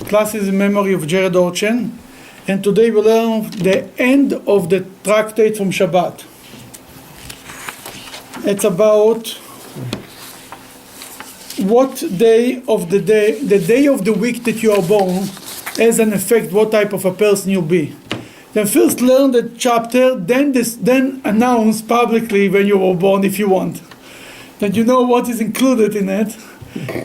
Class is in memory of Jared Orchen, and today we learn the end of the tractate from Shabbat. It's about what day of the day of the week that you are born has an effect what type of a person you'll be. Then first learn the chapter, then announce publicly when you were born if you want. Then you know what is included in it.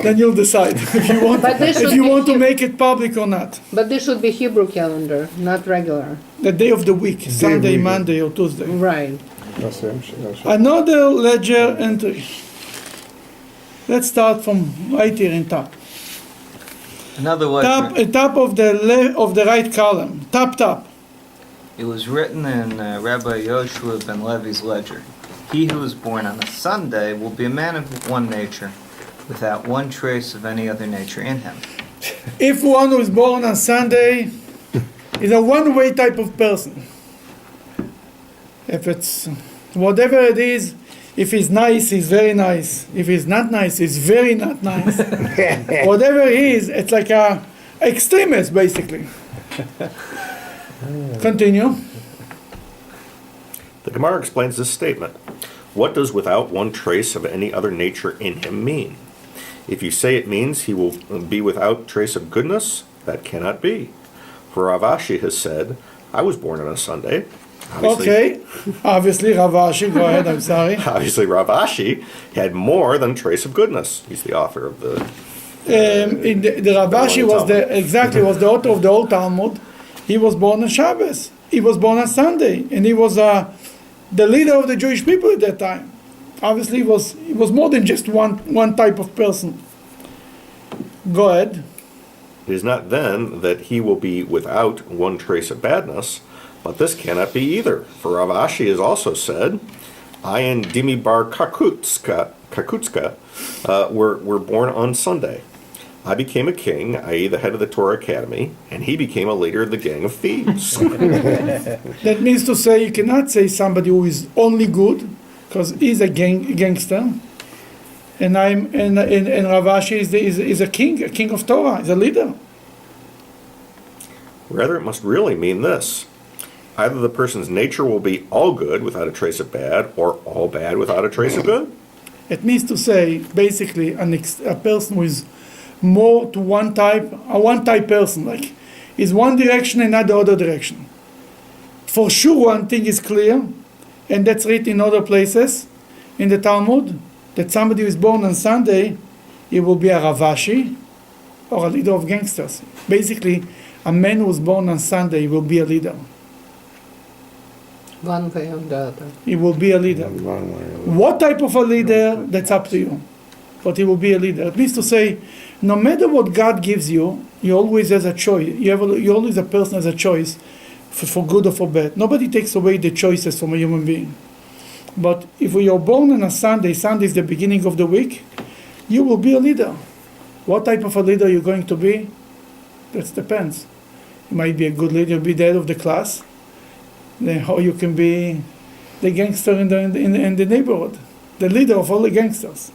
Then you'll decide if you want to make it public or not. But this should be Hebrew calendar, not regular. The day of the week, Sunday, Monday, or Tuesday. Right. Another ledger entry. Let's start from right here in top. Another ledger. Top of the right column. Top. It was written in Rabbi Yoshua ben Levi's ledger. He who is born on a Sunday will be a man of one nature, without one trace of any other nature in him. If one who is born on Sunday is a one-way type of person, if it's whatever it is, if he's nice, he's very nice. If he's not nice, he's very not nice. Whatever he is, it's like a extremist, basically. Continue. The Gemara explains this statement. What does without one trace of any other nature in him mean? If you say it means he will be without trace of goodness, that cannot be. For Rav Ashi has said, I was born on a Sunday. Obviously Rav Ashi, go ahead, I'm sorry. Obviously Rav Ashi had more than trace of goodness. He's the author of the... the Rav Ashi was the author of the Old Talmud. He was born on Shabbos. He was born on Sunday. And he was the leader of the Jewish people at that time. Obviously, he was more than just one type of person. Go ahead. It is not then that he will be without one trace of badness, but this cannot be either. For Rav Ashi has also said, I and Dimi bar Kakutska were born on Sunday. I became a king, i.e. the head of the Torah Academy, and he became a leader of the gang of thieves. That means to say you cannot say somebody who is only good, because he's a gangster, and Rav Ashi is a king of Torah, he's a leader. Rather, it must really mean this. Either the person's nature will be all good without a trace of bad, or all bad without a trace of good. It means to say, basically, a person who is more to one type person, like is one direction and not the other direction. For sure, one thing is clear, and that's written in other places in the Talmud, that somebody who is born on Sunday, he will be a Rav Ashi or a leader of gangsters. Basically, a man who was born on Sunday will be a leader. One way or the other. He will be a leader. What type of a leader, that's up to you. But he will be a leader. It means to say, no matter what God gives you, you always has a choice. You always a person has a choice for good or for bad. Nobody takes away the choices from a human being. But if you are born on a Sunday is the beginning of the week, you will be a leader. What type of a leader you're going to be? That depends. You might be a good leader, you'll be the head of the class. Or you can be the gangster in the neighborhood, the leader of all the gangsters.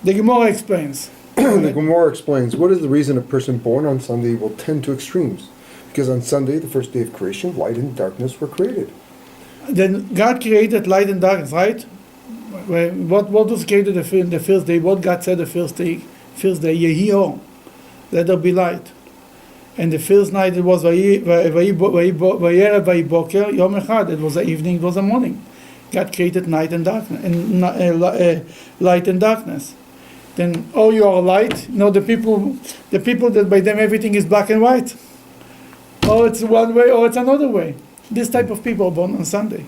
The Gemara explains. The Gemara explains, what is the reason a person born on Sunday will tend to extremes? Because on Sunday, the first day of creation, light and darkness were created. Then God created light and darkness, right? What was created the first day? What God said the first day? Yehi or, let there be light. And the first night it was Vayerev Vayiboker Yom Echad. It was the evening, it was the morning. God created night and darkness, and light and darkness. Then, you are light. The people that by them everything is black and white. Or it's one way, or it's another way. This type of people are born on Sunday.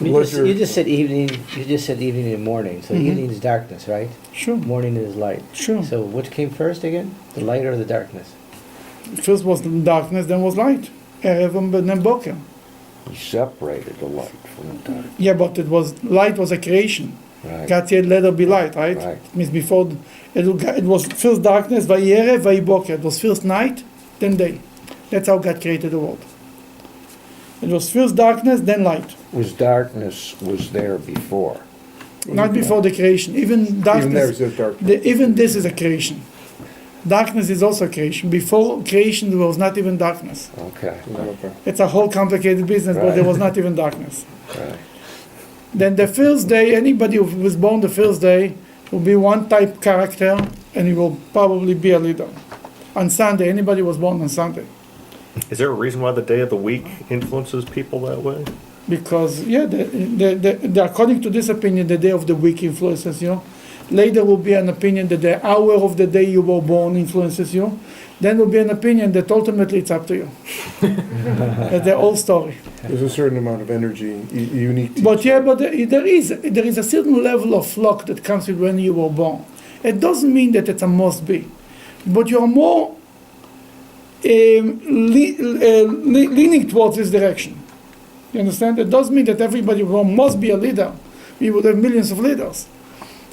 You just said evening. You just said evening and morning. So evening is darkness, right? Sure. Morning is light. Sure. So what came first again? The light or the darkness? First was darkness, then was light. Erev and then Boker. He separated the light from the dark. Yeah, but light was a creation. Right. God said, let there be light, right? Right. It means before, it was first darkness, Vayerev, Vayiboker. It was first night, then day. That's how God created the world. It was first darkness, then light. Was darkness was there before? not before the creation. Even darkness. Even there is a darkness. Even this is a creation. Darkness is also creation. Before creation, there was not even darkness. Okay. Okay. It's a whole complicated business, but Right. there was not even darkness. Right. Then the first day, anybody who was born the first day will be one type character, and he will probably be a leader. On Sunday, anybody who was born on Sunday. Is there a reason why the day of the week influences people that way? Because, yeah, according to this opinion, the day of the week influences you. Later will be an opinion that the hour of the day you were born influences you. Then will be an opinion that ultimately it's up to you. That's the whole story. There's a certain amount of energy unique to But each yeah, one. but there is a certain level of luck that comes with when you were born. It doesn't mean that it's a must be, but you're more leaning towards this direction. You understand? It doesn't mean that everybody must be a leader. We would have millions of leaders.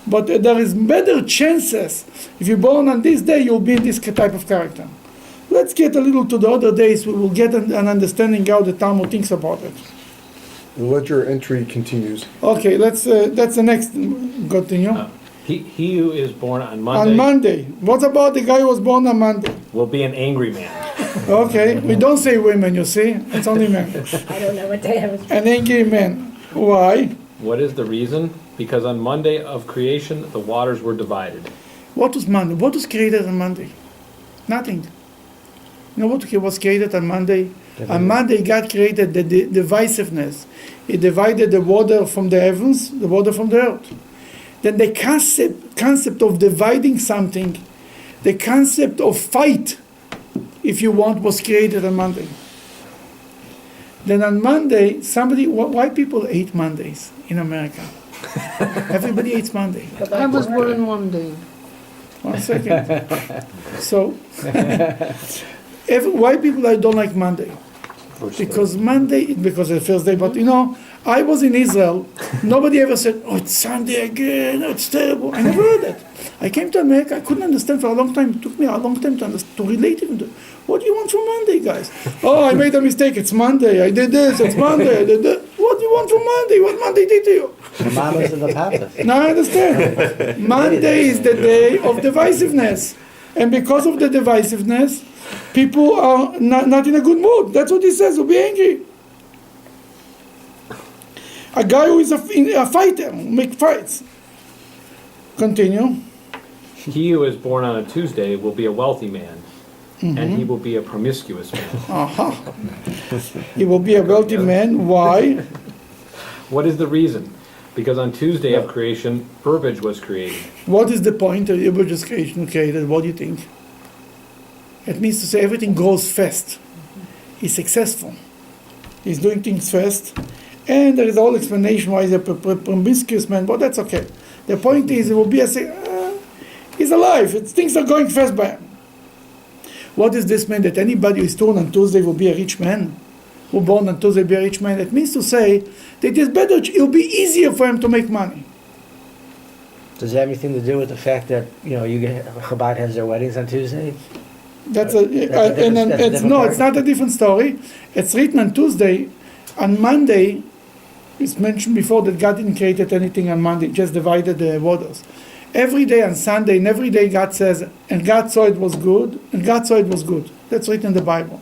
But there is better chances if you're born on this day, you'll be this type of character. Let's get a little to the other days. We will get an understanding how the Talmud thinks about it. The ledger entry continues. Okay, that's the next. Continue. He who is born on Monday, On Monday. What about the guy who was born on Monday? will be an angry man. Okay, we don't say women, you see. It's only men. I don't know what day I was. An angry man. Why? What is the reason? Because on Monday of creation, the waters were divided. What was Monday? What was created on Monday? Nothing. You know what was created on Monday? On Monday, God created the divisiveness. He divided the water from the heavens, the water from the earth. Then the concept of dividing something, the concept of fight, if you want, was created on Monday. Then on Monday, why people hate Mondays in America? Everybody hates Monday. I was born one day. 1 second. So, why people don't like Monday? Because Monday, because it's the first day. But I was in Israel. Nobody ever said, "Oh, it's Sunday again. Oh, it's terrible." I never heard that. I came to America. I couldn't understand for a long time. It took me a long time to relate even to. What do you want from Monday, guys? Oh, I made a mistake. It's Monday. I did this. It's Monday. I did that. What do you want from Monday? What Monday did to you? The mamas and the papas. Now I understand. Monday is the day of divisiveness. And because of the divisiveness, people are not in a good mood. That's what he says, will be angry. A guy who is a fighter, make fights. Continue. He who is born on a Tuesday will be a wealthy man, and he will be a promiscuous man. Aha. He will be a wealthy man. Why? What is the reason? Because on Tuesday of creation, verbiage was created. What is the point of Hebrew creation created? What do you think? It means to say everything goes fast. He's successful. He's doing things fast. And there is a whole explanation why he's a promiscuous man, but that's okay. The point is, it will be he's alive. Things are going fast by him. What does this mean? That anybody who is born on Tuesday will be a rich man? Who born on Tuesday will be a rich man? It means to say that it will be easier for him to make money. Does it have anything to do with the fact that Chabad has their weddings on Tuesday? It's different not a different story. It's written on Tuesday. On Monday, it's mentioned before that God didn't create anything on Monday, just divided the waters. Every day on Sunday, and every day God says, and God saw it was good, and God saw it was good. That's written in the Bible.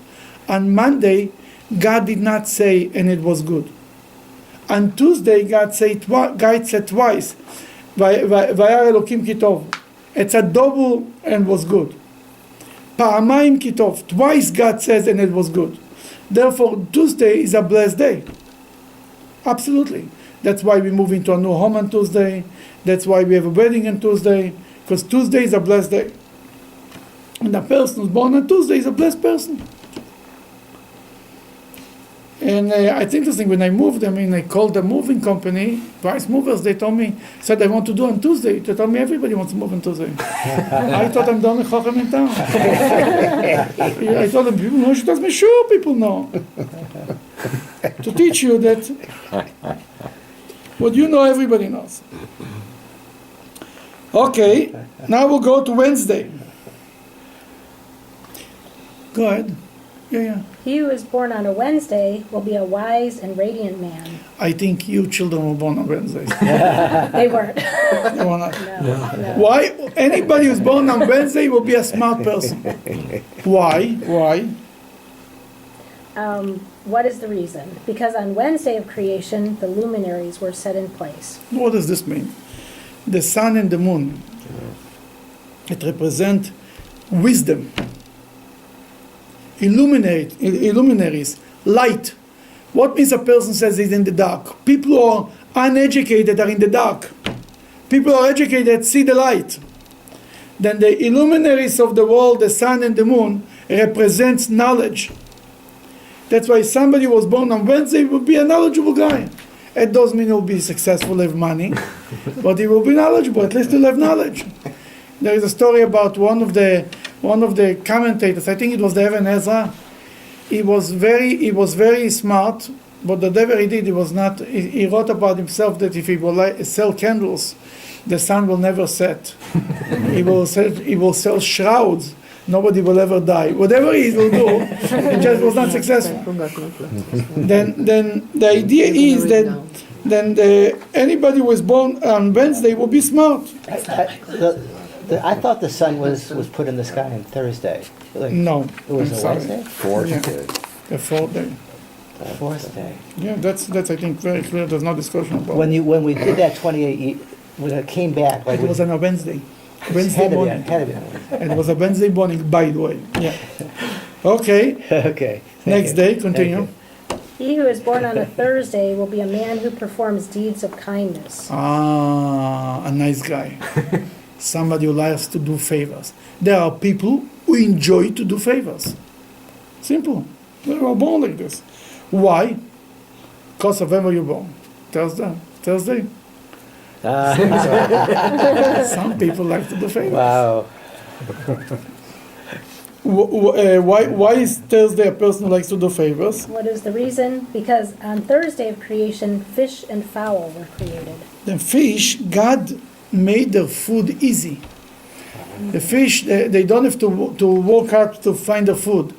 On Monday, God did not say, and it was good. On Tuesday, God said twice, Vayar Elokim Kitov. It's a double and was good. Pa'amayim Kitov. Twice God says, and it was good. Therefore, Tuesday is a blessed day. Absolutely. That's why we move into a new home on Tuesday. That's why we have a wedding on Tuesday. Because Tuesday is a blessed day. And a person who's born on Tuesday is a blessed person. And it's interesting, when I moved, I called the moving company, Vice Movers, they told me, said I want to do on Tuesday. They told me everybody wants to move on Tuesday. I thought I'm the only chochem in town. I told them, people know, she tells me, sure, people know. To teach you that what you know, everybody knows. Okay, now we'll go to Wednesday. Go ahead. Yeah. He who is born on a Wednesday will be a wise and radiant man. I think you children were born on Wednesday. They weren't. You wanna- No. Why? Anybody who's born on Wednesday will be a smart person. Why? Why? What is the reason? Because on Wednesday of creation, the luminaries were set in place. What does this mean? The sun and the moon, it represent wisdom, illuminaries, light. What means a person says he's in the dark? People who are uneducated are in the dark. People who are educated see the light. Then the illuminaries of the world, the sun and the moon, represents knowledge. That's why somebody who was born on Wednesday will be a knowledgeable guy. It doesn't mean he'll be successful, have money, but he will be knowledgeable. At least he'll have knowledge. There is a story about one of the commentators. I think it was the Evan Ezra. He was very smart, but whatever he did, he was not. He wrote about himself that if he will sell candles, the sun will never set. He will sell shrouds. Nobody will ever die. Whatever he will do, it just was not successful. Then the idea is that anybody who was born on Wednesday will be smart. I thought the sun was put in the sky on Thursday. Like, No, It was I'm a sorry. Wednesday? Fourth Yeah. day. The fourth day. Fourth day. Yeah, that's I think very clear. There's no discussion about. When we did that when it came back, like It was on a Wednesday. Wednesday had to be morning. had to be on Wednesday. It was a Wednesday morning, by the way. Yeah. Okay. Okay. Next day, continue. He who is born on a Thursday will be a man who performs deeds of kindness. Ah, a nice guy. Somebody who likes to do favors. There are people who enjoy to do favors. Simple. They were born like this. Why? Because of when were you born? Thursday. Some people like to do favors. Wow. Why is Thursday a person who likes to do favors? What is the reason? Because on Thursday of creation, fish and fowl were created. The fish, God made their food easy. The fish, they don't have to work hard to find their food.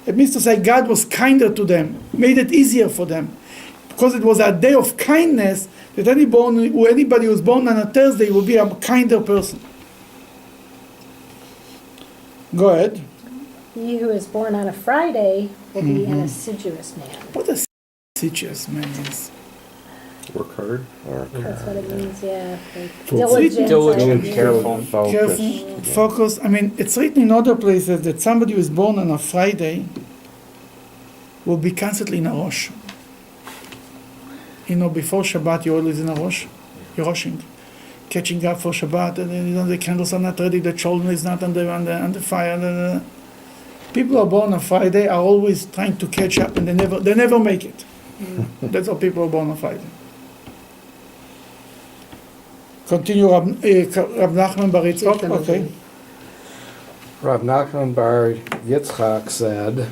It means to say God was kinder to them, made it easier for them. Because it was a day of kindness, that anybody who's born on a Thursday will be a kinder person. Go ahead. He who is born on a Friday will be an assiduous man. What does assiduous means? Work hard. That's what it means, yeah. Like Diligent, Diligent, yeah. careful. Focus. Careful, focus. I mean, it's written in other places that somebody who is born on a Friday will be constantly in a rush. You know, before Shabbat, you're always in a rush. You're rushing, catching up for Shabbat, and then, the candles are not ready, the children is not on the fire. People who are born on Friday are always trying to catch up, and they never make it. That's how people are born on Friday. Continue, Rab Nachman Bar Yitzchak. Okay. Rav Nachman Bar Yitzchak said,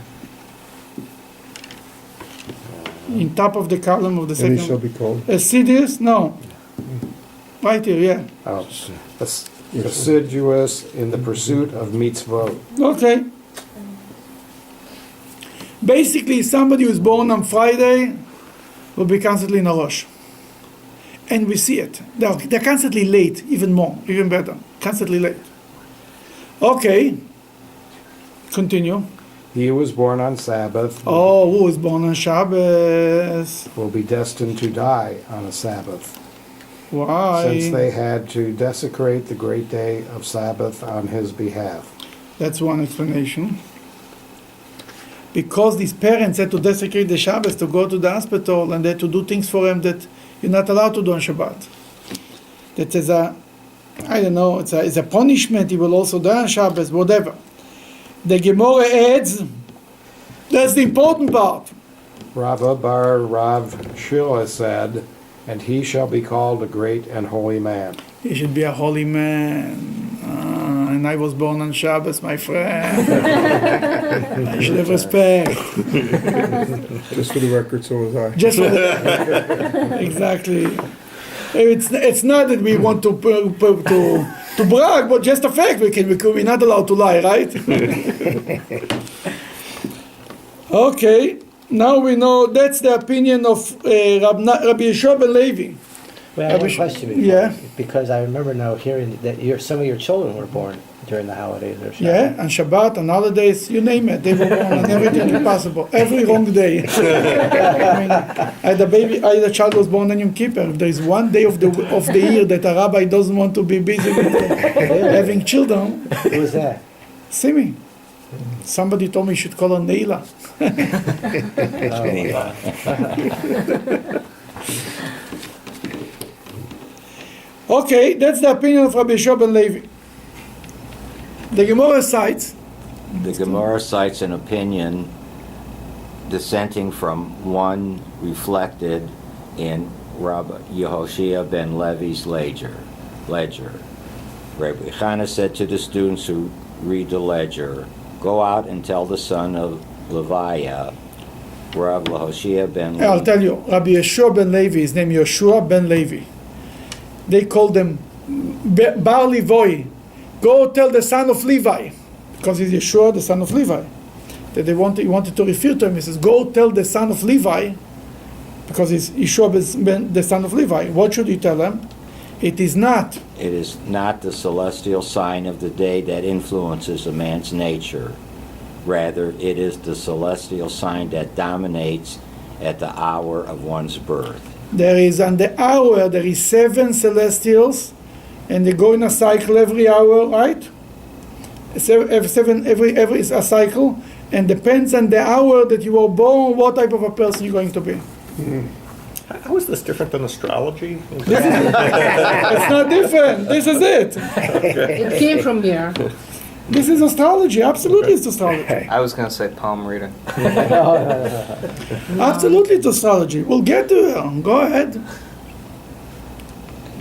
In top of the column of the And he shall second. be called. Assiduous? No. Right here, yeah. assiduous in the pursuit of mitzvot. Okay. Basically, somebody who's born on Friday will be constantly in a rush. And we see it. They're constantly late, even better. Constantly late. Okay. Continue. He who was born on Sabbath Oh, who was born on Shabbos? will be destined to die on a Sabbath, Why? since they had to desecrate the great day of Sabbath on his behalf. That's one explanation. Because these parents had to desecrate the Shabbos to go to the hospital and they had to do things for him that you're not allowed to do on Shabbat. That is it's a punishment. He will also die on Shabbos, whatever. The Gemara adds, that's the important part. Rava bar Rav Shila said, and he shall be called a great and holy man. He should be a holy man. And I was born on Shabbos, my friend. I should have respect. Just for the record, so was I. Just for exactly. It's not that we want to brag, but just a fact. We're not allowed to lie, right? Okay, now we know that's the opinion of Rabbi Yeshua ben Levi. Well, I have a question before, Yeah. because I remember now hearing that some of your children were born during the holidays or something. Yeah, and Shabbat and holidays, you name it, they were born on everything possible, every wrong day. I mean, I had a child was born on Yom Kippur. If there is one day of the year that a rabbi doesn't want to be busy with having children, Who was that? Simi. Somebody told me you should call her Neila. Okay, that's the opinion of Rabbi Yeshua ben Levi. The Gemara cites, The Gemara cites an opinion dissenting from one reflected in Rabbi Yehoshua ben Levi's ledger. Rabbi Chana said to the students who read the ledger, "Go out and tell the son of Leviah, Rabbi Yehoshua ben Levi." I'll tell you, Rabbi Yeshua ben Levi, his name Yeshua ben Levi. They called him Bar Levi. Go tell the son of Levi, because he's Yeshua, the son of Levi. That he wanted to refer to him. He says, go tell the son of Levi, because he's Yeshua the son of Levi. What should he tell him? It is not. It is not the celestial sign of the day that influences a man's nature. Rather, it is the celestial sign that dominates at the hour of one's birth. There is on the hour, there is 7 celestials, and they go in a cycle every hour, right? Every is a cycle, and depends on the hour that you were born, what type of a person you're going to be. How is this different than astrology? It's not different. This is it. It came from here. This is astrology. Absolutely, it's astrology. I was going to say palm reading. Absolutely, it's astrology. We'll get to it. Go ahead.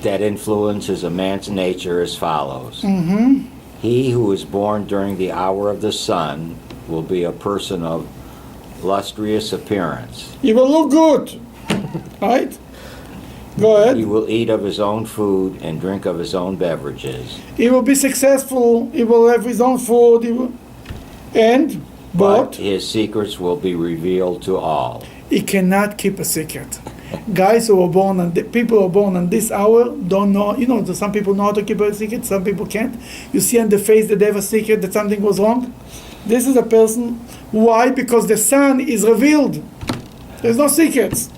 That influences a man's nature as follows. Mm-hmm. He who is born during the hour of the sun will be a person of lustrous appearance. He will look good, right? Go He ahead. will eat of his own food and drink of his own beverages. He will be successful. He will have his own food. But His secrets will be revealed to all. he cannot keep a secret. Guys who are born and people who are born on this hour don't know. You know, some people know how to keep a secret. Some people can't. You see on the face that they have a secret that something was wrong. This is a person. Why? Because the sun is revealed. There's no secrets.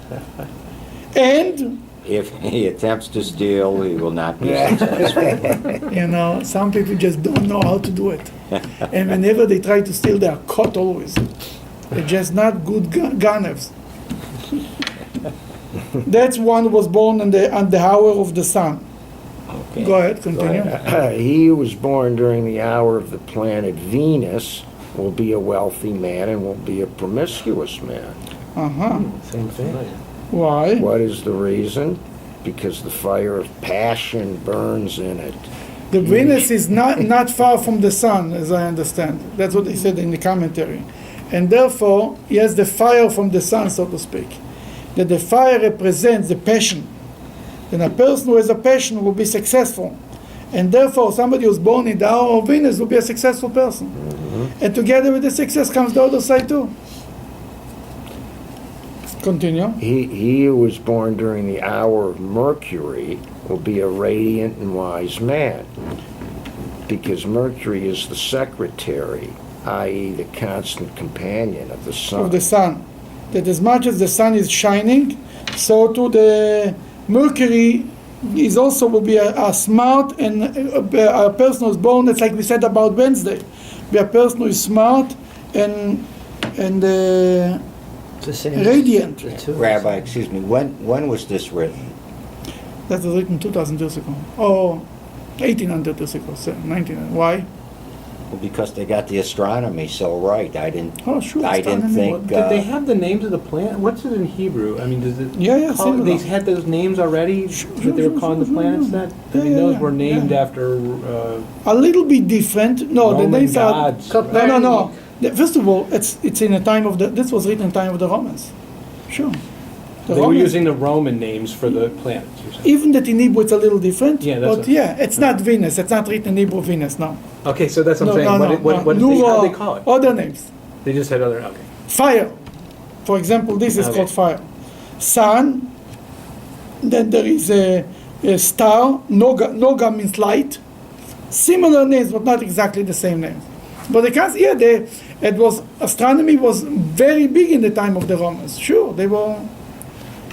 And If he attempts to steal, he will not be successful. you know, some people just don't know how to do it. And whenever they try to steal, they are caught always. They're just not good gunners. That's one who was born on the hour of the sun. Okay. Go ahead, continue. He who was born during the hour of the planet Venus will be a wealthy man and will be a promiscuous man. Uh-huh. Same thing. Why? What is the reason? Because the fire of passion burns in it. The Venus is not far from the sun, as I understand. That's what they said in the commentary. And therefore, he has the fire from the sun, so to speak. That the fire represents the passion. And a person who has a passion will be successful. And therefore, somebody who's born in the hour of Venus will be a successful person. Mm-hmm. And together with the success comes the other side too. Continue. He who was born during the hour of Mercury will be a radiant and wise man. Because Mercury is the secretary, i.e. the constant companion of the sun. Of the sun. That as much as the sun is shining, so too the Mercury is also will be a smart and a person who's born, it's like we said about Wednesday. Be a person who is smart and It's the same. radiant. The two. Rabbi, excuse me, when was this written? That was written 2,000 years ago. Or 1,800 years ago, 1900. Why? Well, because they got the astronomy so right. I didn't Astronomy. think. Did they have the names of the planet? What's it in Hebrew? I mean, does it? Yeah, similar. They had those names already that they were calling the planets that? I mean, those were named after A little bit different. No, the Roman names gods. are... No. First of all, it's in the time of the... This was written in the time of the Romans. Sure. They were using the Roman names for the planets. You're saying. Even that in Hebrew it's a little different. Yeah, that's but it's not Venus. It's not written in Hebrew Venus, no. Okay, so that's what I'm saying. What no. how do they call it? Other names. They just had other. Okay. Fire. For example, this is Okay. called fire. Sun, then there is a star, Noga means light. Similar names, but not exactly the same names. But astronomy was very big in the time of the Romans. Sure, they were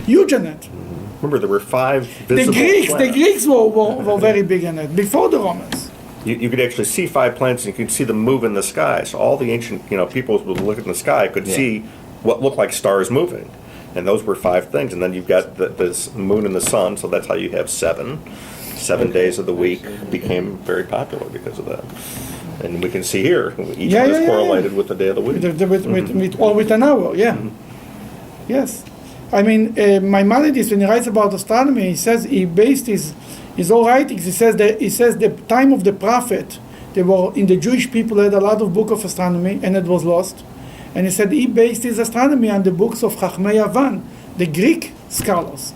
huge in it. Remember, there were 5 The visible Greeks planets. were very big in it, before the Romans. You could actually see 5 planets, and you could see them move in the sky. So all the ancient, people who would look in the sky could see what looked like stars moving. And those were 5 things. And then you've got this moon and the sun, so that's how you have 7. 7 days of the week became very popular because of that. And we can see here, each one is correlated with the day of the week. With an hour, yeah. Yes. I mean, Maimonides, when he writes about astronomy, he says he based his whole writings, he says the time of the prophet, they were, in the Jewish people had a lot of book of astronomy, and it was lost. And he said he based his astronomy on the books of Chachmei Yavan, the Greek scholars.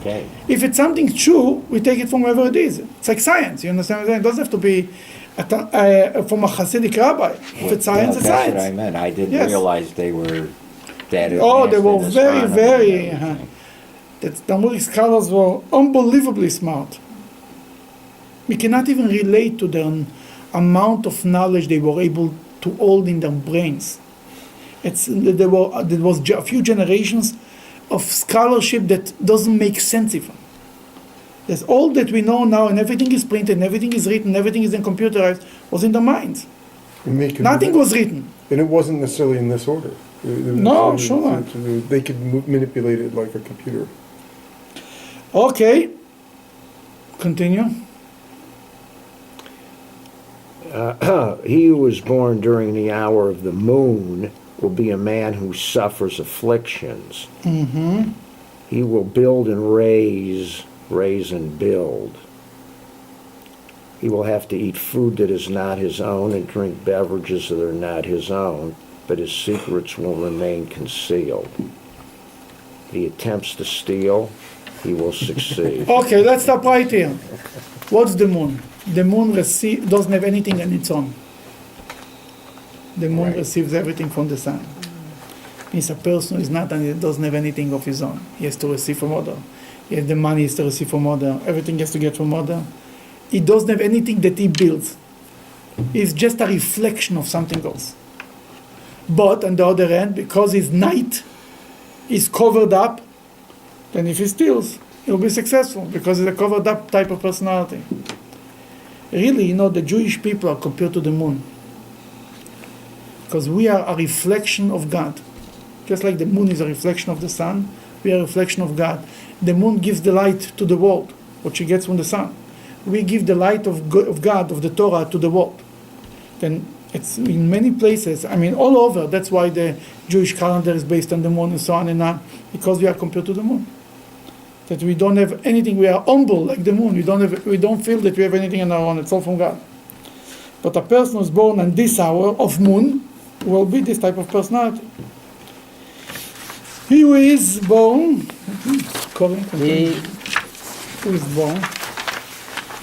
Okay. If it's something true, we take it from wherever it is. It's like science, you understand what I'm saying? It doesn't have to be from a Hasidic rabbi. If it's science, it's That's science. what I meant. I didn't Yes. realize they were that Oh, they advanced were in very, astronomy very. and everything. The Talmudic scholars were unbelievably smart. We cannot even relate to the amount of knowledge they were able to hold in their brains. There was a few generations of scholarship that doesn't make sense even. There's all that we know now, and everything is printed, and everything is written, everything is then computerized, was in their minds. And they could- Nothing was written. And it wasn't necessarily in this order. No, sure not. They could manipulate it like a computer. Okay. Continue. He who was born during the hour of the moon will be a man who suffers afflictions. Mm-hmm. He will build and raise and build. He will have to eat food that is not his own and drink beverages that are not his own, but his secrets will remain concealed. He attempts to steal, he will succeed. Okay, let's stop right here. What's the moon? The moon doesn't have anything on its own. The moon receives everything from the sun. Means a person is not and doesn't have anything of his own. He has to receive from other. He has the money, he has to receive from other. Everything he has to get from other. He doesn't have anything that he builds. He's just a reflection of something else. But on the other hand, because his night is covered up, then if he steals, he'll be successful because he's a covered up type of personality. Really, the Jewish people are compared to the moon. Because we are a reflection of God. Just like the moon is a reflection of the sun, we are a reflection of God. The moon gives the light to the world, what she gets from the sun. We give the light of God, of the Torah, to the world. Then it's in many places, all over. That's why the Jewish calendar is based on the moon and so on and on, because we are compared to the moon. That we don't have anything, we are humble like the moon. We don't feel that we have anything on our own, it's all from God. But a person who's born on this hour of moon will be this type of personality. He who is born,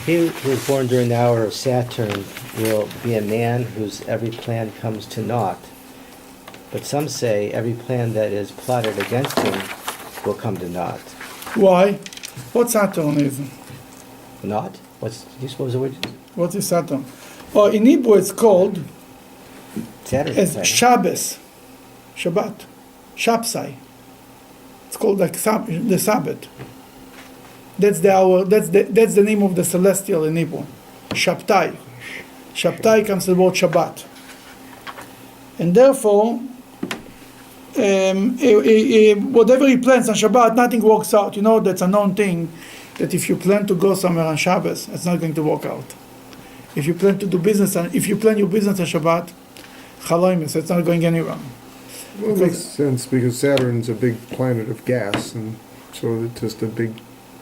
He who is born during the hour of Saturn will be a man whose every plan comes to naught. But some say every plan that is plotted against him will come to naught. Why? What Saturn is? Naught? What was the word? What is Saturn? Oh, in Hebrew it's called Saturn. as Shabbos, Shabbat, Shapsai. It's called like the Sabbath. That's the hour. That's the name of the celestial in Hebrew. Shabtai. Shabtai comes from the word Shabbat, and therefore, whatever he plans on Shabbat, nothing works out. That's a known thing. That if you plan to go somewhere on Shabbos, it's not going to work out. If you plan to do business, if you plan your business on Shabbat, chaloimus, it's not going anywhere. Well, it makes sense because Saturn's a big planet of gas, and so it's just a big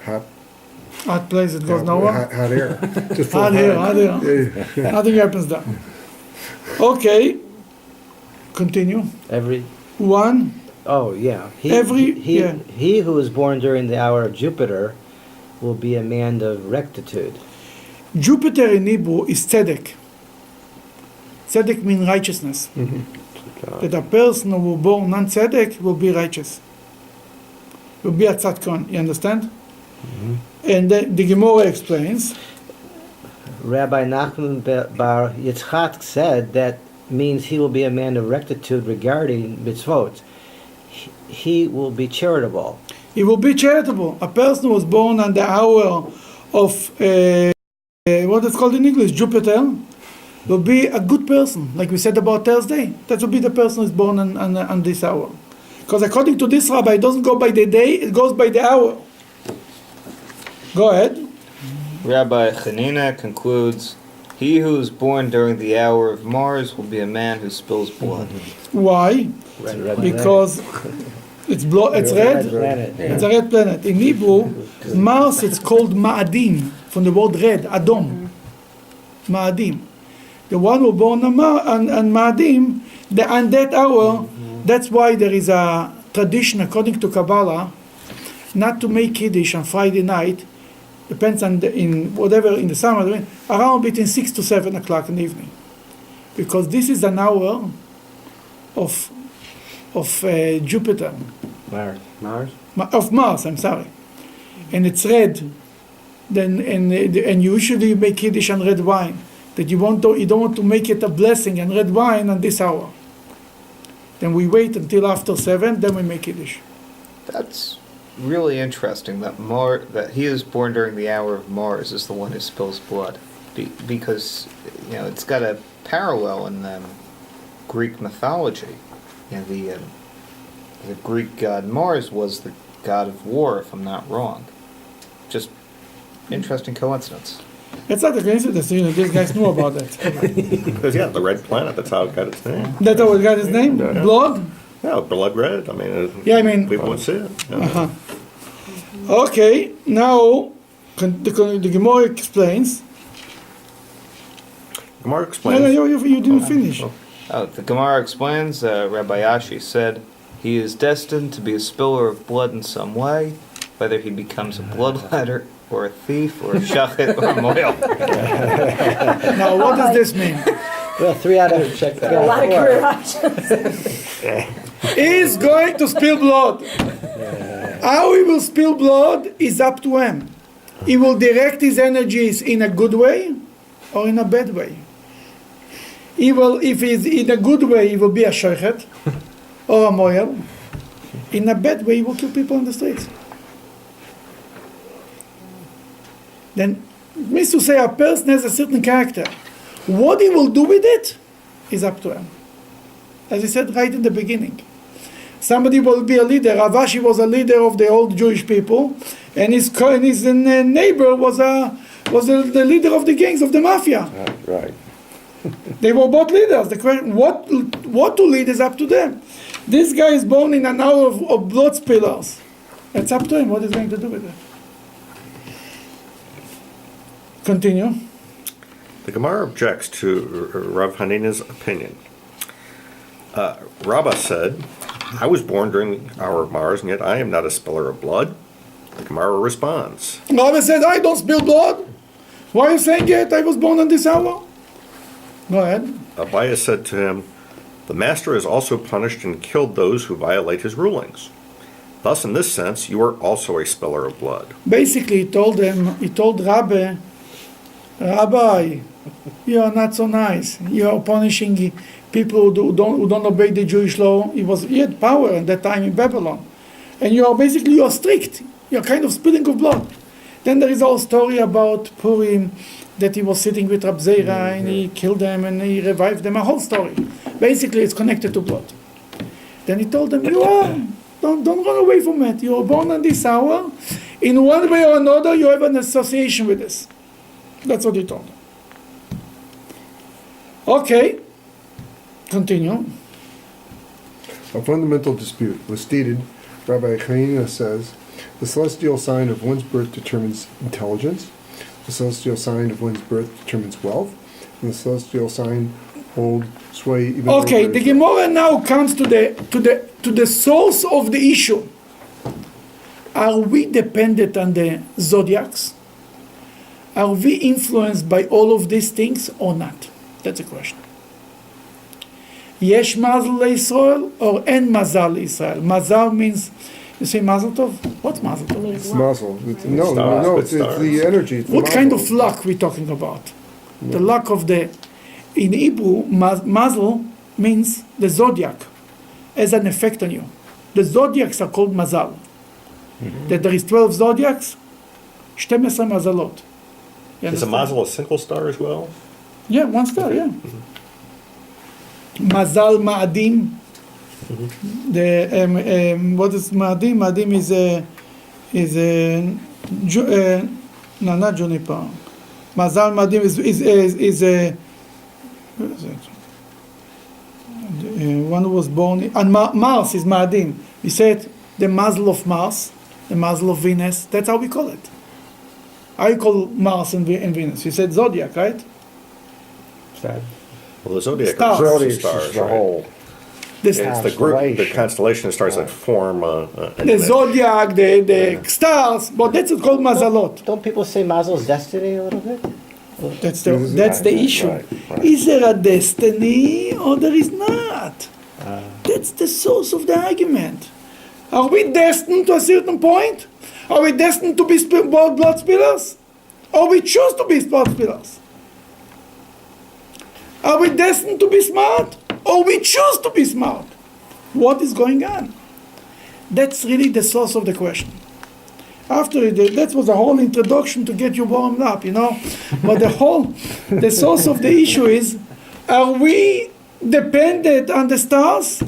hot place that goes nowhere. Hot air. Just full Hot of air. Yeah. Nothing happens there. Okay. Continue. Every. One. Oh yeah. He who is born during the hour of Jupiter will be a man of rectitude. Jupiter in Hebrew is tzedek. Tzedek means righteousness. That a person who was born non-tzedek will be righteous. Will be a tzadkon. You understand? And the Gemara explains. Rabbi Nachman Bar Yitzchak said that means he will be a man of rectitude regarding mitzvot. He will be charitable. He will be charitable. A person who was born on the hour of what is called in English, Jupiter, will be a good person, like we said about Thursday. That will be the person who is born on this hour. Because according to this rabbi, it doesn't go by the day, it goes by the hour. Go ahead. Rabbi Chanina concludes, he who is born during the hour of Mars will be a man who spills blood. Why? Because it's red. Planet. It's a red planet. In Hebrew, Mars it's called Ma'adim, from the word red, Adom. Ma'adim. The one who born on Ma'adim, on that hour, that's why there is a tradition according to Kabbalah, not to make Kiddush on Friday night, depends on in the summer, around between 6 to 7 o'clock in the evening. Because this is an hour of Jupiter. Mars? Of Mars, I'm sorry. And it's red. Then and you usually make Kiddush on red wine. That you don't want to make it a blessing and red wine on this hour. Then we wait until after 7, then we make Kiddush. That's really interesting that he is born during the hour of Mars is the one who spills blood. Because, it's got a parallel in Greek mythology. The Greek god Mars was the god of war, if I'm not wrong. Just interesting coincidence. It's not a coincidence, these guys knew about that. Because, the red planet, that's how it got its name. That's how it got its name? Yeah. Blood? Yeah, blood red. People would see it. Uh-huh. Okay, now the Gemara explains. Gemara explains. No, you didn't finish. The Gemara explains, Rabbi Ashi said, he is destined to be a spiller of blood in some way, whether he becomes a bloodletter, or a thief, or a shachet, or a moil. Now, what does this mean? Well, 3 out of check that. A lot of career options. He's going to spill blood. How he will spill blood is up to him. He will direct his energies in a good way or in a bad way. If he's in a good way, he will be a shochet or a moel. In a bad way, he will kill people on the streets. Then, it means to say a person has a certain character. What he will do with it is up to him. As I said right in the beginning. Somebody will be a leader. Ravashi was a leader of the old Jewish people, and his neighbor was the leader of the gangs of the mafia. Right. They were both leaders. The question, what to lead is up to them. This guy is born in an hour of blood spillers. It's up to him what he's going to do with it. Continue. The Gemara objects to Rav Hanina's opinion. Rabbah said, I was born during the hour of Mars, and yet I am not a spiller of blood. The Gemara responds. Rabbi said, I don't spill blood. Why are you saying it? I was born on this hour. Go ahead. Abaye said to him, the master has also punished and killed those who violate his rulings. Thus, in this sense, you are also a spiller of blood. Basically, he told Rabbi, you are not so nice. You are punishing people who don't obey the Jewish law. He had power at that time in Babylon. And you are strict. You are kind of spilling of blood. Then there is a whole story about Purim, that he was sitting with Rab Zera and he killed them and he revived them. A whole story. Basically, it's connected to blood. Then he told them, don't run away from it. You were born on this hour. In one way or another, you have an association with this. That's what he told them. Okay. Continue. A fundamental dispute was stated. Rabbi Chanina says, the celestial sign of one's birth determines intelligence, the celestial sign of one's birth determines wealth, and the celestial sign hold sway even over Okay, the Gemara now comes to the source of the issue. Are we dependent on the zodiacs? Are we influenced by all of these things or not? That's a question. יש מזל לישראל or אין מזל לישראל? Mazal means, you say mazel tov? What's mazel tov? Means It's what? muzzle. No, Stars, no, good it's stars. the energy. It's the What kind of muzzle. luck we talking about? The luck of the, in Hebrew, mazel means the zodiac as an effect on you. The zodiacs are called mazal. That there is 12 zodiacs, 12 mazalot. You Is a understand? mazel a single star as well? Yeah, one star, yeah. Mazal Ma'adim. The what is Ma'adim? Ma'adim no, not juniper. Mazal Ma'adim is what is it? One who was born and Mars is Ma'adim. We said the mazel of Mars, the mazel of Venus. That's how we call it. I call Mars and Venus. You said zodiac, right? Sad. Well, the zodiac Stars. are Zodiac stars, is the right? whole. This, It's the group, the Constellation. constellation of stars that form an the image. zodiac, the stars, but that's called mazalot. Don't people say Mazel's destiny a little bit? That's the issue. right. Is there a destiny or there is not? That's the source of the argument. Are we destined to a certain point? Are we destined to be blood spillers? Or we choose to be blood spillers? Are we destined to be smart? Or we choose to be smart? What is going on? That's really the source of the question. After that was a whole introduction to get you warmed up, you know. But the source of the issue is: are we dependent on the stars,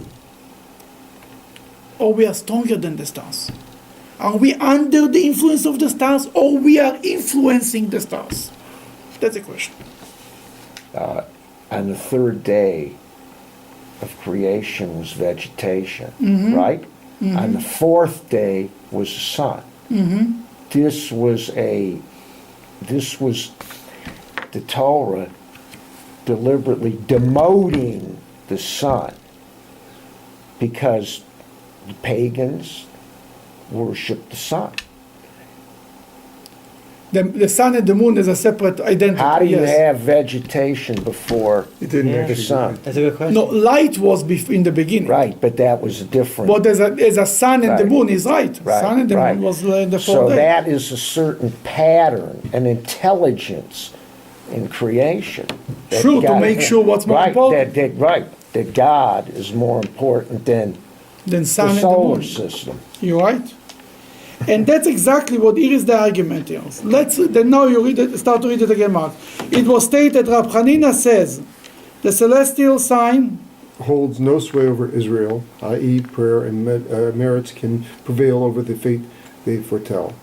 or we are stronger than the stars? Are we under the influence of the stars, or we are influencing the stars? That's the question. On the third day of creation was vegetation, right? On the fourth day was the sun. This was the Torah deliberately demoting the sun because the pagans worshiped the sun. The sun and the moon is a separate identity. How do you yes. have vegetation before It didn't the actually. sun? That's a good question. No, light was in the beginning. Right, but that was different. But there's a sun and the Right. moon is right. Right, Sun and the right. moon was in the So fourth day. that is a certain pattern, an intelligence in creation. that True, to God- make sure what's more right, important. That God is more important than Then sun the and the solar moon. system. You're right. And that's exactly what here is the argument here. Then now you start to read it again, Mark. It was stated, Rab Hanina says, the celestial sign Holds no sway over Israel, i.e., prayer and merits can prevail over the fate they foretell.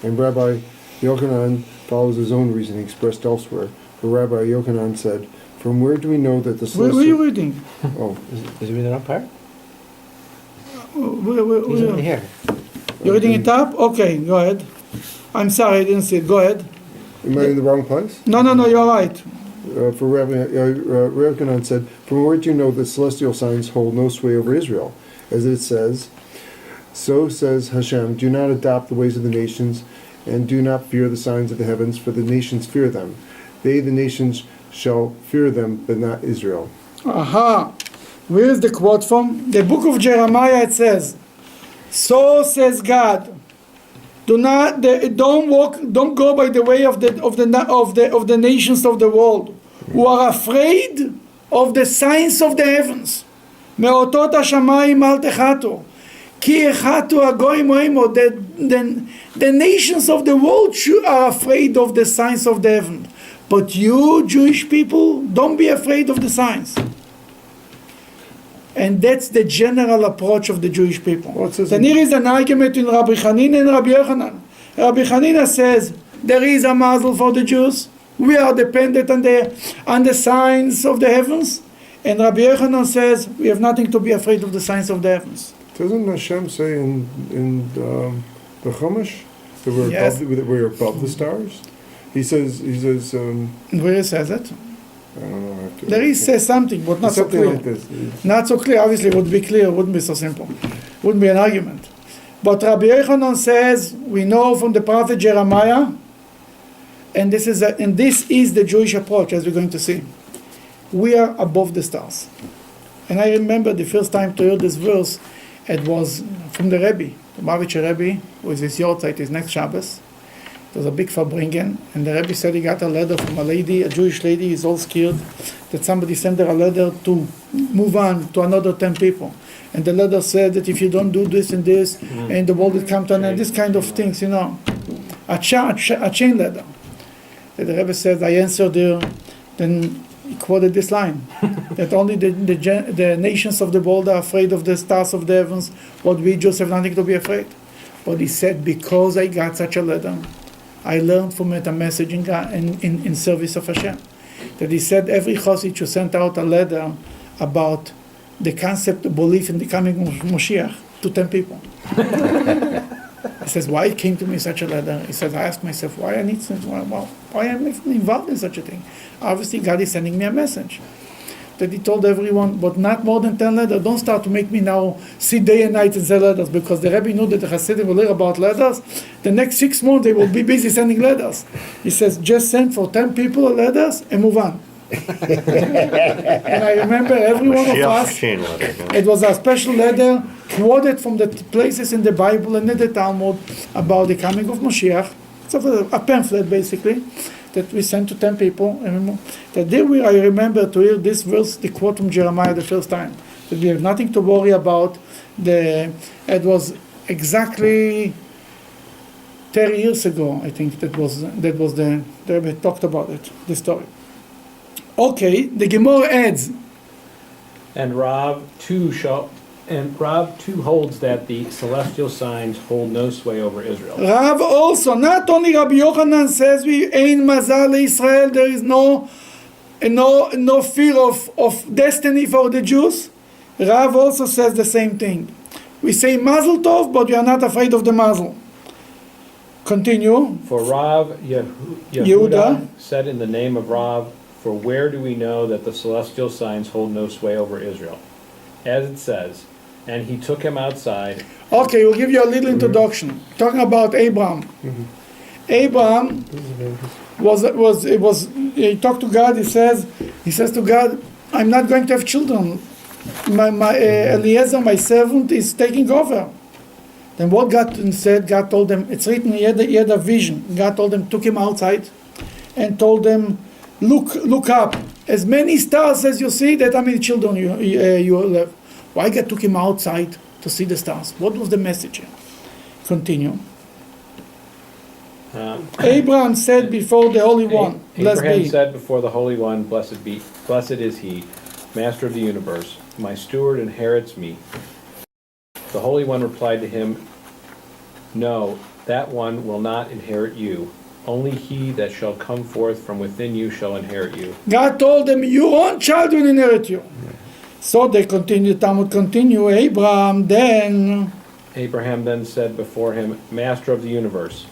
And Rabbi Yochanan follows his own reasoning expressed elsewhere. For Rabbi Yochanan said, "From where do we know that the Where are you celestial?" reading? Oh, Is it reading the wrong part? Where- He's in here. You're reading it up? Okay, go ahead. I'm sorry, I didn't see it. Go ahead. am I in the wrong place? No, you're right. For Rabbi Yochanan said, "From where do you know that celestial signs hold no sway over Israel? As it says, so says Hashem, do not adopt the ways of the nations, and do not fear the signs of the heavens, for the nations fear them. They, the nations, shall fear them, but not Israel." Aha. Where is the quote from? The book of Jeremiah, it says, so says God, don't go by the way of the nations of the world, who are afraid of the signs of the heavens. מאותות השמיים אל תחתו, כי יחתו הגויים עמו. The nations of the world are afraid of the signs of the heaven. But you, Jewish people, don't be afraid of the signs. And that's the general approach of the Jewish people. Well, it says Then here is an argument in Rabbi Hanina and Rabbi Yochanan. Rabbi Hanina says there is a mazel for the Jews. We are dependent on the signs of the heavens. And Rabbi Yochanan says we have nothing to be afraid of the signs of the heavens. Doesn't Hashem say in the Chumash that we're, Yes. that we're above the stars? He says, Where it says it? I don't know. I have to- There is says something, but not so something clear. like this. Not so clear. Obviously, it would be clear. It wouldn't be so simple. Wouldn't be an argument. But Rabbi Yochanan says we know from the prophet Jeremiah, and this is the Jewish approach, as we're going to see. We are above the stars. And I remember the first time to hear this verse, it was from the Rebbe, the Mavitcher Rebbe, with his Yortzeit, his next Shabbos. It was a big Farbringen, and the Rebbe said he got a letter from a lady, a Jewish lady, he's all scared, that somebody sent her a letter to move on to another 10 people. And the letter said that if you don't do this and this, and the world will come to an end, this kind of things, you know. A chain letter. That the Rebbe said, I answered her, then he quoted this line, that only the nations of the world are afraid of the stars of the heavens, but we Jews have nothing to be afraid. But he said, because I got such a letter, I learned from it a message in service of Hashem. That he said every Chassid should send out a letter about the concept of belief in the coming of Moshiach to 10 people. He says, why it came to me such a letter? He says, I asked myself, why am I involved in such a thing? Obviously, God is sending me a message. That he told everyone, but not more than 10 letters. Don't start to make me now sit day and night and say letters, because the Rebbe knew that the Hasidim will hear about letters. The next 6 months, they will be busy sending letters. He says, just send for 10 people letters and move on. And I remember every one of us, it was a special letter quoted from the places in the Bible and in the Talmud about the coming of Moshiach. It's a pamphlet, basically, that we sent to 10 people. And that day I remember to hear this verse, the quote from Jeremiah the first time, that we have nothing to worry about. It was exactly 30 years ago, I think, that was the Rebbe talked about it, the story. Okay, the Gemara adds, And Rav too holds that the celestial signs hold no sway over Israel. Rav also, not only Rabbi Yochanan says we Ein Mazal Israel, there is no fear of destiny for the Jews. Rav also says the same thing. We say Mazel Tov, but we are not afraid of the Mazel. Continue. For Rav Yehuda said in the name of Rav, for where do we know that the celestial signs hold no sway over Israel? As it says, and he took him outside. Okay, we'll give you a little introduction. Talking about Abraham. Abraham he talked to God. He says to God, I'm not going to have children. Eliezer, my servant, is taking over. Then what God said, God told them, it's written, he had a vision. God told them, took him outside and told them, look up. As many stars as you see, that how many children you have. Why God took him outside to see the stars? What was the message here? Continue. Abraham said before the Holy One, blessed be. Abraham said before the Holy One, blessed is he, Master of the universe. My steward inherits me. The Holy One replied to him, no, that one will not inherit you. Only he that shall come forth from within you shall inherit you. God told them, your own child will inherit you. So they continue, Talmud continue, Abraham then said before him, Master of the universe,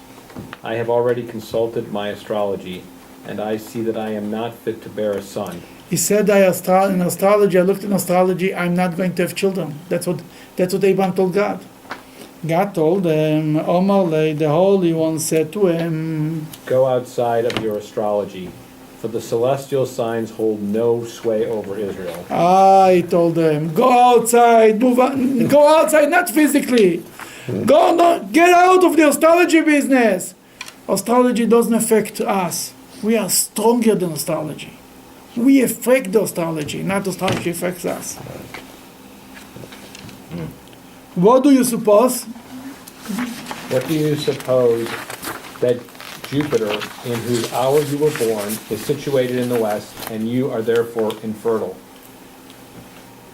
I have already consulted my astrology, and I see that I am not fit to bear a son. He said, in astrology, I looked in astrology, I'm not going to have children. That's what Abraham told God. God told him, Omar, the Holy One said to him, go outside of your astrology, for the celestial signs hold no sway over Israel. He told him, go outside, move on, go outside, not physically. Get out of the astrology business. Astrology doesn't affect us. We are stronger than astrology. We affect the astrology, not astrology affects us. What do you suppose? What do you suppose that Jupiter, in whose hour you were born, is situated in the west, and you are therefore infertile?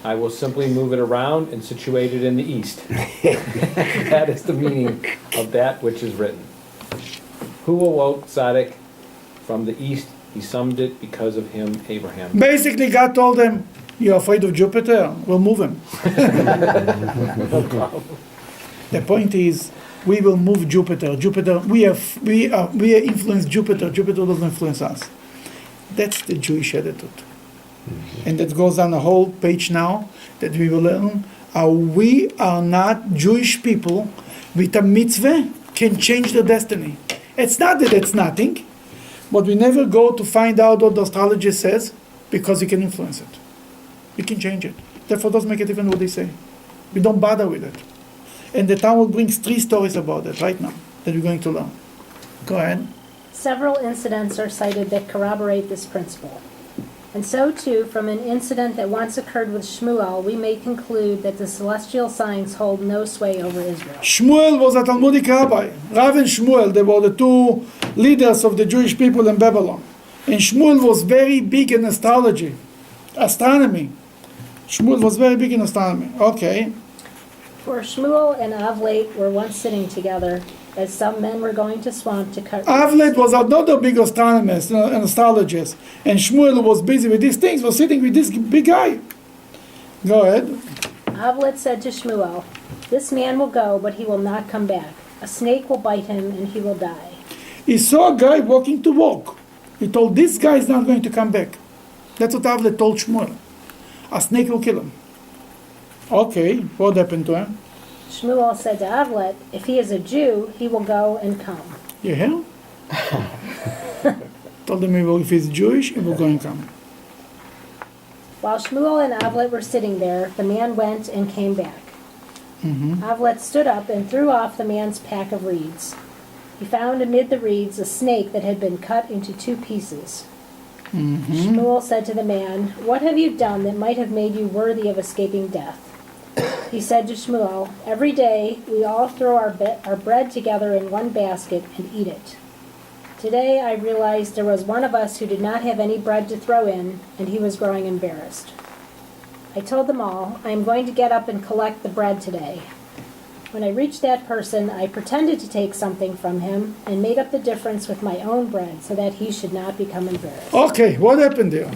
I will simply move it around and situate it in the east. That is the meaning of that which is written. Who awoke Tzaddik from the east? He summed it because of him, Abraham. Basically, God told them, you're afraid of Jupiter? We'll move him. The point is, we will move Jupiter. We influence Jupiter. Jupiter doesn't influence us. That's the Jewish attitude. And that goes on a whole page now, that we will learn how we are not Jewish people with a mitzvah can change their destiny. It's not that it's nothing, but we never go to find out what the astrology says, because you can influence it. You can change it. Therefore, it doesn't make a difference what they say. We don't bother with it. And the Talmud brings 3 stories about it right now that we're going to learn. Go ahead. Several incidents are cited that corroborate this principle. And so, too, from an incident that once occurred with Shmuel, we may conclude that the celestial signs hold no sway over Israel. Shmuel was a Talmudic rabbi. Rav and Shmuel, they were the 2 leaders of the Jewish people in Babylon. And Shmuel was very big in astronomy. Shmuel was very big in astronomy. Okay. For Shmuel and Avlet were once sitting together, as some men were going to swamp to cut. Avlet was another big astronomist and astrologist. And Shmuel, who was busy with these things, was sitting with this big guy. Go ahead. Avlet said to Shmuel, "This man will go, but he will not come back. A snake will bite him, and he will die." He saw a guy walking to walk. He told, this guy is not going to come back. That's what Avlet told Shmuel. A snake will kill him. Okay, what happened to him? Shmuel said to Avlet, "If he is a Jew, he will go and come." You hear? Told him if he's Jewish, he will go and come. While Shmuel and Avlet were sitting there, the man went and came back. Avlet stood up and threw off the man's pack of reeds. He found amid the reeds a snake that had been cut into 2 pieces. Shmuel said to the man, "What have you done that might have made you worthy of escaping death?" He said to Shmuel, "Every day we all throw our bread together in one basket and eat it. Today I realized there was one of us who did not have any bread to throw in, and he was growing embarrassed. I told them all, I am going to get up and collect the bread today. When I reached that person, I pretended to take something from him and made up the difference with my own bread so that he should not become embarrassed." Okay, what happened there?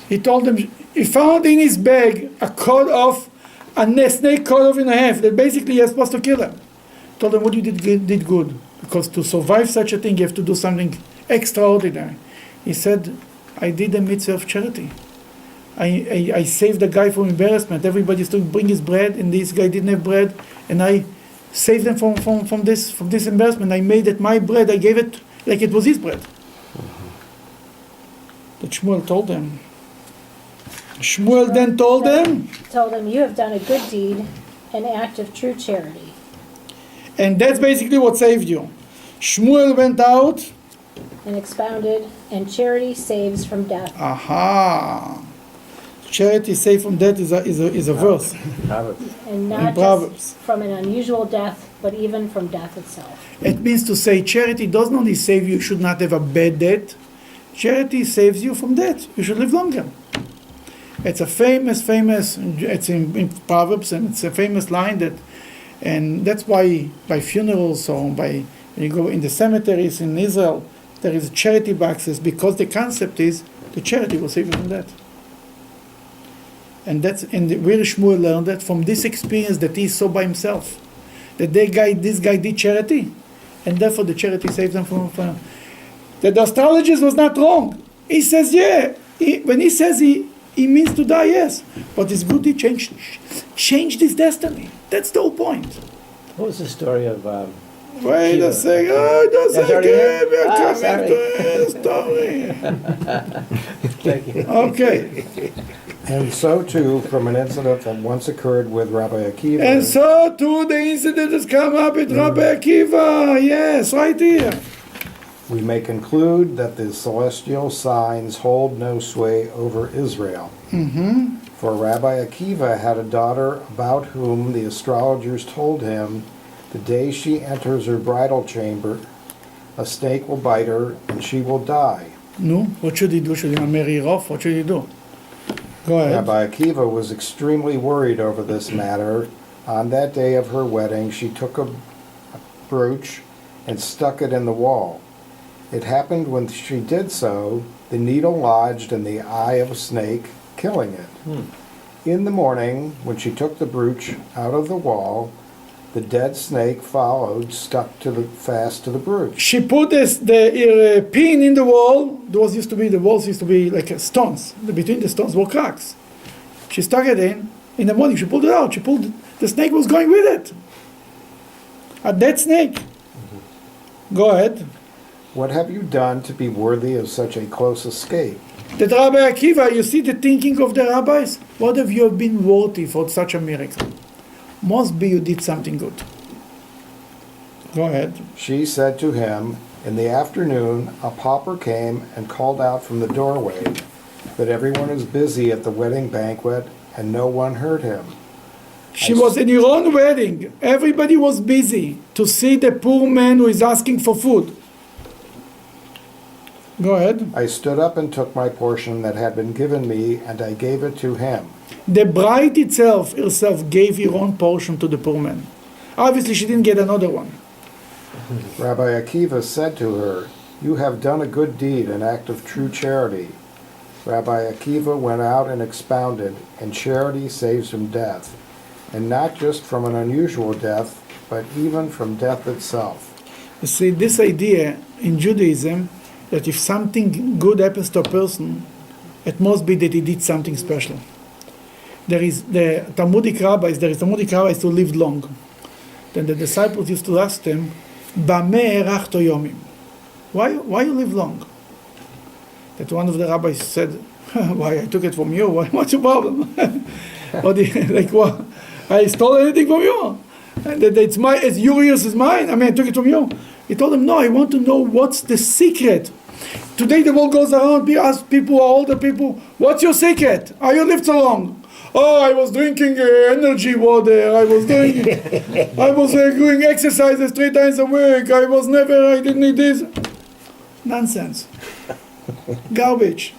He told him, he found in his bag a snake cut off in half that basically you're supposed to kill him. Told him, what you did good. Because to survive such a thing, you have to do something extraordinary. He said, I did a mitzvah of charity. I saved the guy from embarrassment. Everybody used to bring his bread, and this guy didn't have bread, and I saved them from this embarrassment. I made it my bread. I gave it like it was his bread. That Shmuel told them. Shmuel then told them, "You have done a good deed, an act of true charity." and that's basically what saved you. Shmuel went out. And expounded, "And charity saves from death." Aha. Charity saved from death is a verse. And not just Proverbs. from an unusual death, but even from death itself. It means to say charity does not only save you should not have a bad death. Charity saves you from death. You should live longer. It's a famous, it's in Proverbs, and it's a famous line and that's why by funerals or when you go in the cemeteries in Israel, there is charity boxes, because the concept is the charity will save you from death. And where Shmuel learned that from this experience that he saw by himself, that this guy did charity, and therefore the charity saved them from that the astrologist was not wrong. He says, when he says he means to die, yes, but it's good he changed his destiny. That's the whole point. What was the story of... Wait a second. We're coming to the story. Thank you. Okay. And so too, from an incident that once occurred with Rabbi Akiva. And so too, the incident has come up with Rabbi Akiva. Yes, right here. We may conclude that the celestial signs hold no sway over Israel. For Rabbi Akiva had a daughter about whom the astrologers told him, the day she enters her bridal chamber, a snake will bite her and she will die. No, what should he do? Should he marry her off? What should he do? Go ahead. Rabbi Akiva was extremely worried over this matter. On that day of her wedding, she took a brooch and stuck it in the wall. It happened when she did so, the needle lodged in the eye of a snake, killing it. In the morning, when she took the brooch out of the wall, the dead snake followed, stuck fast to the brooch. She put the pin in the wall. The walls used to be like stones. Between the stones were cracks. She stuck it in. In the morning, she pulled it out. The snake was going with it. A dead snake. Go ahead. What have you done to be worthy of such a close escape? That Rabbi Akiva, you see the thinking of the rabbis? What if you have been worthy for such a miracle? Must be you did something good. Go ahead. She said to him, in the afternoon, a pauper came and called out from the doorway that everyone is busy at the wedding banquet and no one heard him. She was in her own wedding. Everybody was busy to see the poor man who is asking for food. Go ahead. I stood up and took my portion that had been given me, and I gave it to him. The bride herself gave her own portion to the poor man. Obviously, she didn't get another one. Rabbi Akiva said to her, "You have done a good deed, an act of true charity." Rabbi Akiva went out and expounded, and charity saves from death, and not just from an unusual death, but even from death itself. You see, this idea in Judaism that if something good happens to a person, it must be that he did something special. There is Talmudic rabbis who lived long. Then the disciples used to ask them, "Bameh erachto yomim?" Why you live long? That one of the rabbis said, "Why I took it from you? What's your problem? Like what? I stole anything from you? And that it's yours is mine. I took it from you." He told them, "No, I want to know what's the secret." Today the world goes around, ask people, older people, "What's your secret? How you lived so long?" "Oh, I was drinking energy water. I was doing exercises 3 times a week. I didn't need this." Nonsense. Garbage.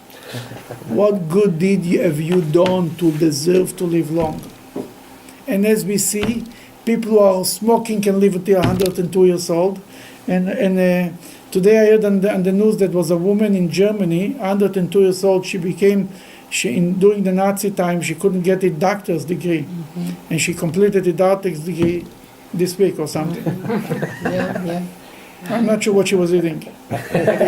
What good deed have you done to deserve to live long? And as we see, people who are smoking can live until 102 years old. And today I heard on the news that was a woman in Germany, 102 years old. During the Nazi time, she couldn't get a doctor's degree, and she completed the doctor's degree this week or something. Yeah. I'm not sure what she was eating. I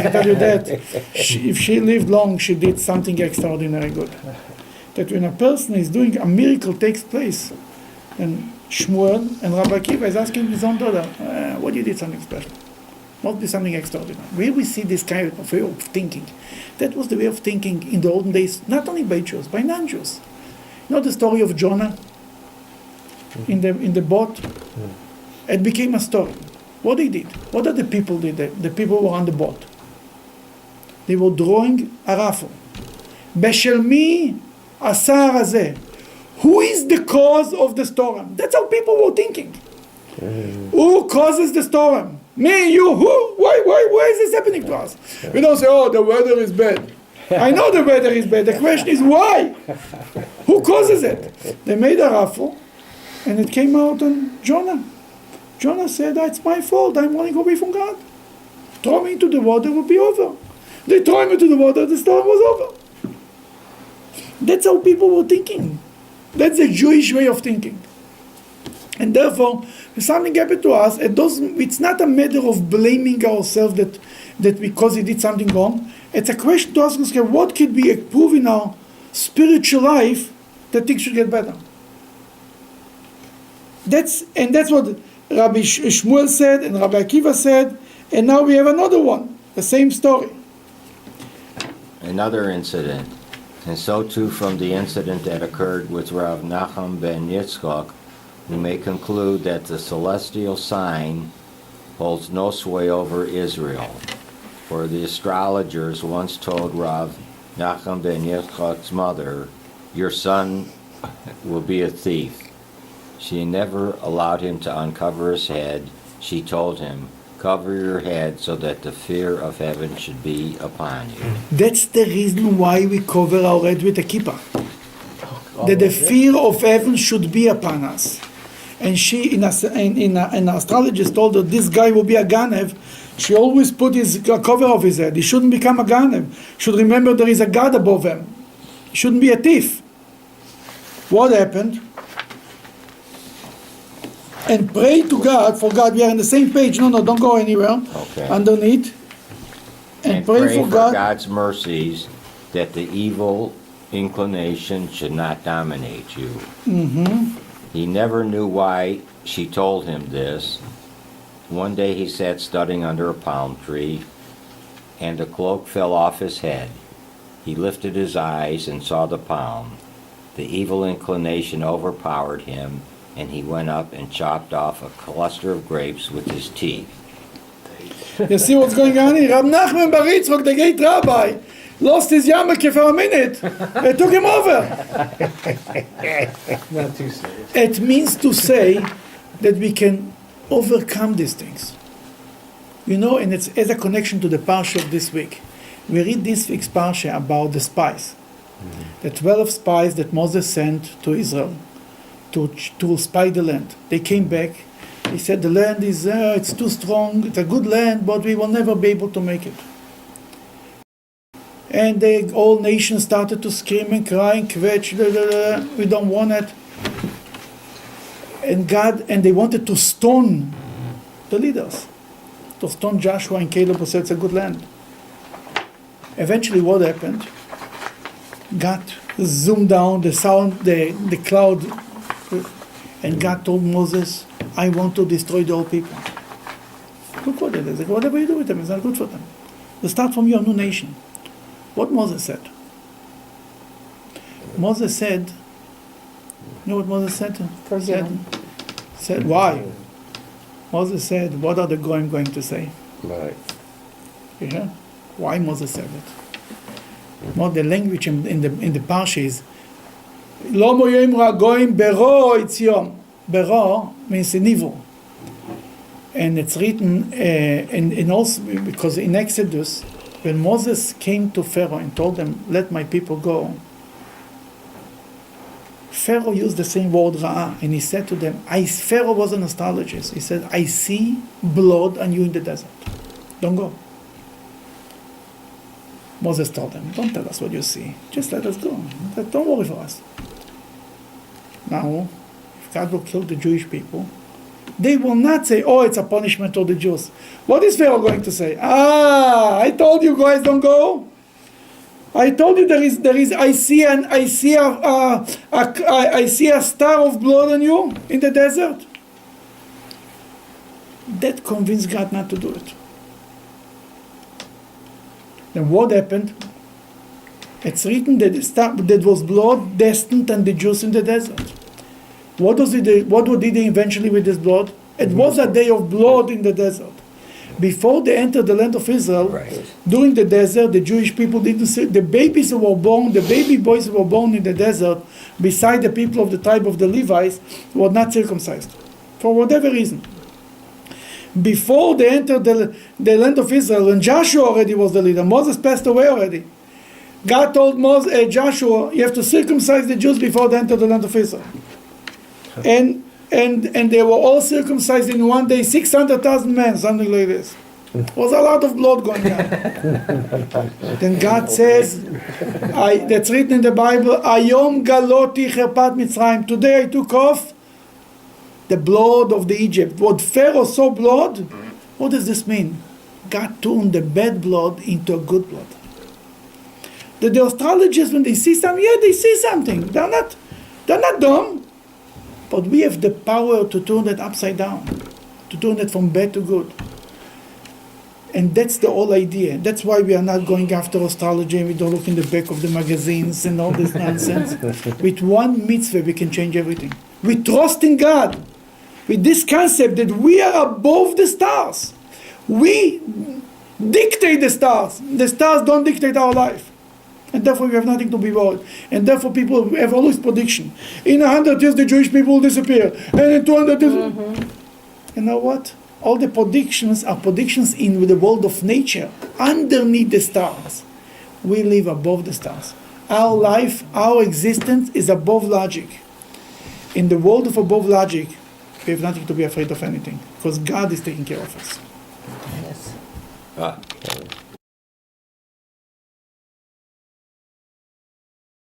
can tell you that if she lived long, she did something extraordinary good. That when a person is doing a miracle takes place, and Shmuel and Rabbi Akiva is asking his own daughter, "What you did something special? Must be something extraordinary." Where we see this kind of way of thinking. That was the way of thinking in the olden days, not only by Jews, by non-Jews. You know the story of Jonah in the boat? It became a story. What they did? What did the people did? The people who were on the boat. They were drawing a raffle. Beshel mi asar hazeh. Who is the cause of the storm? That's how people were thinking. Who causes the storm? Me, you, who? Why is this happening to us? We don't say, "Oh, the weather is bad." I know the weather is bad. The question is why? Who causes it? They made a raffle, and it came out on Jonah. Jonah said, "It's my fault. I'm running away from God. Throw me into the water, it will be over." They threw him into the water, the storm was over. That's how people were thinking. That's the Jewish way of thinking. And therefore, if something happened to us, it's not a matter of blaming ourselves that because he did something wrong. It's a question to ask us, what could we improve in our spiritual life that things should get better? That's what Rabbi Shmuel said and Rabbi Akiva said, and now we have another one, the same story. Another incident, and so too from the incident that occurred with Rav Nachum ben Yitzchak, we may conclude that the celestial sign holds no sway over Israel. For the astrologers once told Rav Nachum ben Yitzchak's mother, "Your son will be a thief." She never allowed him to uncover his head. She told him, "Cover your head so that the fear of heaven should be upon you." That's the reason why we cover our head with a kippah. That the fear of heaven should be upon us. And she, an astrologist told her, this guy will be a ganev. She always put his cover of his head. He shouldn't become a ganev. Should remember there is a God above him. He shouldn't be a thief. What happened? And pray to God, for God, we are on the same page. No, don't go anywhere. Okay. Underneath. And pray for God. God's mercies that the evil inclination should not dominate you. He never knew why she told him this. One day he sat studying under a palm tree, and a cloak fell off his head. He lifted his eyes and saw the palm. The evil inclination overpowered him, and he went up and chopped off a cluster of grapes with his teeth. You see what's going on here? Rab Nachman Bar Yitzchok, the great rabbi, lost his yarmulke for a minute. It took him over. Not too serious. It means to say that we can overcome these things. You know, and it's as a connection to the parsha of this week. We read this week's parsha about the spies. The 12 spies that Moses sent to Israel to spy the land. They came back. He said the land is it's too strong. It's a good land, but we will never be able to make it. And the whole nation started to scream and cry and kvetch. We don't want it. And they wanted to stone the leaders, to stone Joshua and Caleb, who said it's a good land. Eventually, what happened? God zoomed down the sound, the cloud, and God told Moses, I want to destroy the old people. Look what it is. Whatever you do with them is not good for them. You start from your new nation. What Moses said? Moses said, you know what Moses said? Forgive him. Said, why? Moses said, what are the goyim going to say? Right. Yeah? Why Moses said it? What the language in the parsha is, Lo moyim ragoim bero itziom. Bero means in evil. And it's written, and also because in Exodus, when Moses came to Pharaoh and told him, let my people go, Pharaoh used the same word ra'ah, and he said to them, Pharaoh was an astrologist. He said, I see blood on you in the desert. Don't go. Moses told them, don't tell us what you see. Just let us go. Don't worry for us. Now, if God will kill the Jewish people, they will not say, oh, it's a punishment to the Jews. What is Pharaoh going to say? I told you guys don't go. I told you there is. I see a star of blood on you in the desert. That convinced God not to do it. Then what happened? It's written that that was blood destined on the Jews in the desert. What did they eventually with this blood? It was a day of blood in the desert. Before they entered the land of Israel, during the desert, the Jewish people didn't see the babies who were born, the baby boys who were born in the desert, beside the people of the tribe of the Levites, were not circumcised, for whatever reason. Before they entered the land of Israel, and Joshua already was the leader, Moses passed away already. God told Joshua, you have to circumcise the Jews before they enter the land of Israel. And they were all circumcised in one day, 600,000 men, something like this. There was a lot of blood going on. Then God says, that's written in the Bible, Ayom galoti cherpat Mitzrayim. Today I took off the blood of the Egypt. What Pharaoh saw blood, what does this mean? God turned the bad blood into a good blood. The astrologers, when they see something, they see something. They're not dumb. But we have the power to turn that upside down, to turn it from bad to good. And that's the whole idea. That's why we are not going after astrology and we don't look in the back of the magazines and all this nonsense. With one mitzvah, we can change everything. We trust in God. With this concept that we are above the stars. We dictate the stars. The stars don't dictate our life. And therefore we have nothing to be worried. And therefore people have always prediction. In 100 years the Jewish people will disappear. And in 200 years... You know what? All the predictions are predictions in the world of nature. Underneath the stars. We live above the stars. Our life, our existence is above logic. In the world of above logic, we have nothing to be afraid of anything. Because God is taking care of us. Yes. Ah.